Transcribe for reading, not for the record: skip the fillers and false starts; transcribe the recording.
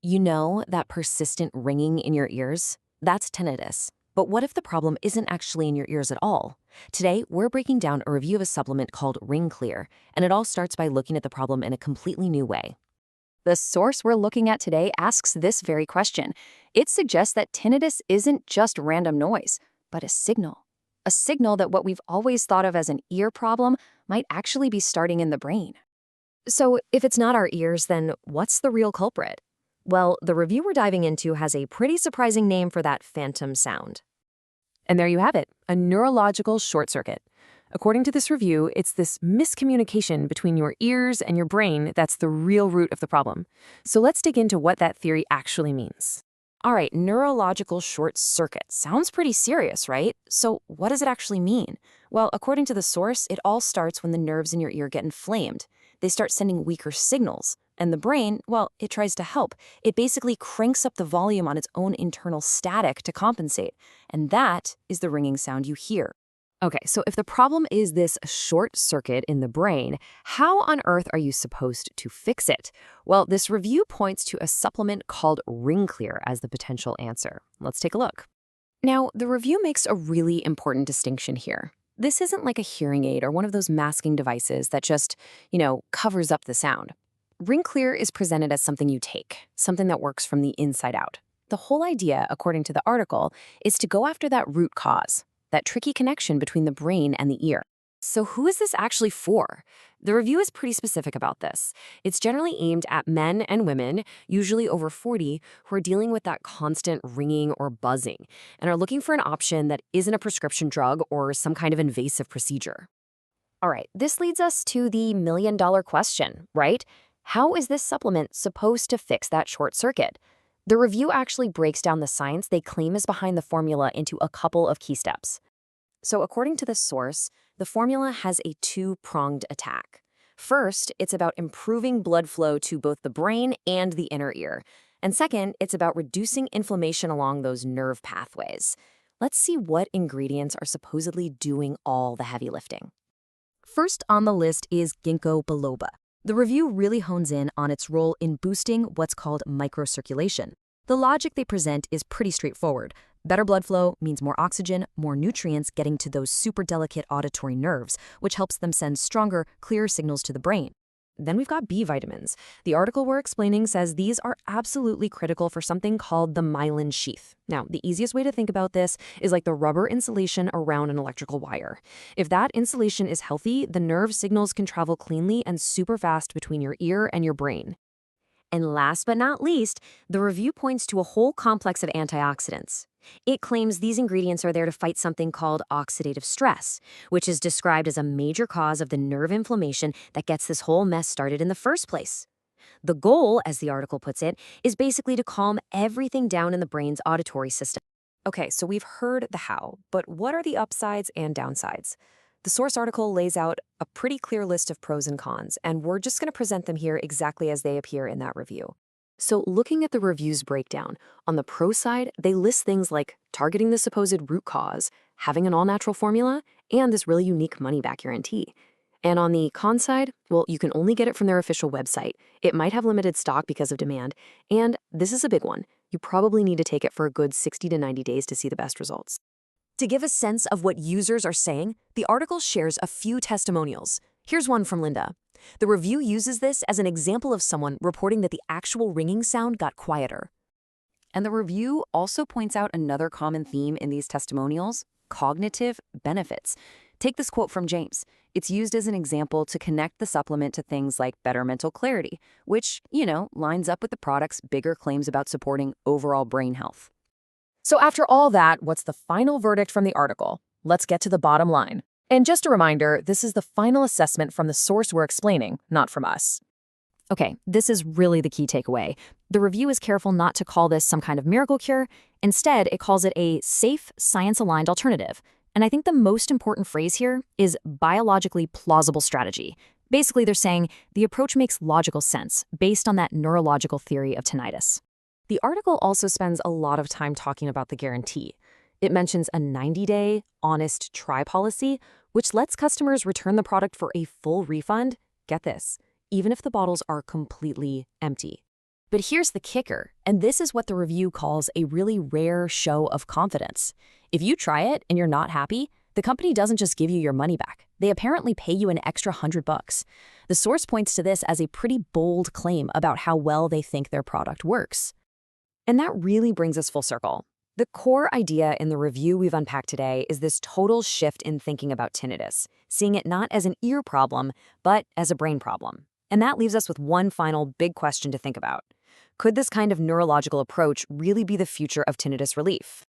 You know that persistent ringing in your ears? That's tinnitus. But what if the problem isn't actually in your ears at all? Today, we're breaking down a review of a supplement called RingClear, and it all starts by looking at the problem in a completely new way. The source we're looking at today asks this very question. It suggests that tinnitus isn't just random noise, but a signal. A signal that what we've always thought of as an ear problem might actually be starting in the brain. So, if it's not our ears, then what's the real culprit? Well, the review we're diving into has a pretty surprising name for that phantom sound. And there you have it, a neurological short circuit. According to this review, it's this miscommunication between your ears and your brain that's the real root of the problem. So let's dig into what that theory actually means. All right, neurological short circuit. Sounds pretty serious, right? So what does it actually mean? Well, according to the source, it all starts when the nerves in your ear get inflamed. They start sending weaker signals. And the brain, well, it tries to help. It basically cranks up the volume on its own internal static to compensate. And that is the ringing sound you hear. Okay, so if the problem is this short circuit in the brain, how on earth are you supposed to fix it? Well, this review points to a supplement called RingClear as the potential answer. Let's take a look. Now, the review makes a really important distinction here. This isn't like a hearing aid or one of those masking devices that just, covers up the sound. RingClear is presented as something you take, something that works from the inside out. The whole idea, according to the article, is to go after that root cause, that tricky connection between the brain and the ear. So who is this actually for? The review is pretty specific about this. It's generally aimed at men and women, usually over 40, who are dealing with that constant ringing or buzzing and are looking for an option that isn't a prescription drug or some kind of invasive procedure. All right, this leads us to the million-dollar question, right? How is this supplement supposed to fix that short circuit? The review actually breaks down the science they claim is behind the formula into a couple of key steps. So according to the source, the formula has a two-pronged attack. First, it's about improving blood flow to both the brain and the inner ear. And second, it's about reducing inflammation along those nerve pathways. Let's see what ingredients are supposedly doing all the heavy lifting. First on the list is Ginkgo Biloba. The review really hones in on its role in boosting what's called microcirculation. The logic they present is pretty straightforward. Better blood flow means more oxygen, more nutrients getting to those super delicate auditory nerves, which helps them send stronger, clearer signals to the brain. Then we've got B vitamins. The article we're explaining says these are absolutely critical for something called the myelin sheath. Now, the easiest way to think about this is like the rubber insulation around an electrical wire. If that insulation is healthy, the nerve signals can travel cleanly and super fast between your ear and your brain. And last but not least, the review points to a whole complex of antioxidants. It claims these ingredients are there to fight something called oxidative stress, which is described as a major cause of the nerve inflammation that gets this whole mess started in the first place. The goal, as the article puts it, is basically to calm everything down in the brain's auditory system. Okay, so we've heard the how, but what are the upsides and downsides? The source article lays out a pretty clear list of pros and cons, and we're just going to present them here exactly as they appear in that review. So looking at the review's breakdown, on the pro side, they list things like targeting the supposed root cause, having an all-natural formula, and this really unique money-back guarantee. And on the con side, well, you can only get it from their official website. It might have limited stock because of demand, and this is a big one. You probably need to take it for a good 60 to 90 days to see the best results. To give a sense of what users are saying, the article shares a few testimonials. Here's one from Linda. The review uses this as an example of someone reporting that the actual ringing sound got quieter. And the review also points out another common theme in these testimonials: cognitive benefits. Take this quote from James. It's used as an example to connect the supplement to things like better mental clarity, which, lines up with the product's bigger claims about supporting overall brain health. So after all that, what's the final verdict from the article? Let's get to the bottom line. And just a reminder, this is the final assessment from the source we're explaining, not from us. Okay, this is really the key takeaway. The review is careful not to call this some kind of miracle cure. Instead, it calls it a safe, science-aligned alternative. And I think the most important phrase here is biologically plausible strategy. Basically, they're saying the approach makes logical sense based on that neurological theory of tinnitus. The article also spends a lot of time talking about the guarantee. It mentions a 90-day, honest try policy, which lets customers return the product for a full refund, get this, even if the bottles are completely empty. But here's the kicker, and this is what the review calls a really rare show of confidence. If you try it and you're not happy, the company doesn't just give you your money back. They apparently pay you an extra $100. The source points to this as a pretty bold claim about how well they think their product works. And that really brings us full circle. The core idea in the review we've unpacked today is this total shift in thinking about tinnitus, seeing it not as an ear problem, but as a brain problem. And that leaves us with one final big question to think about. Could this kind of neurological approach really be the future of tinnitus relief?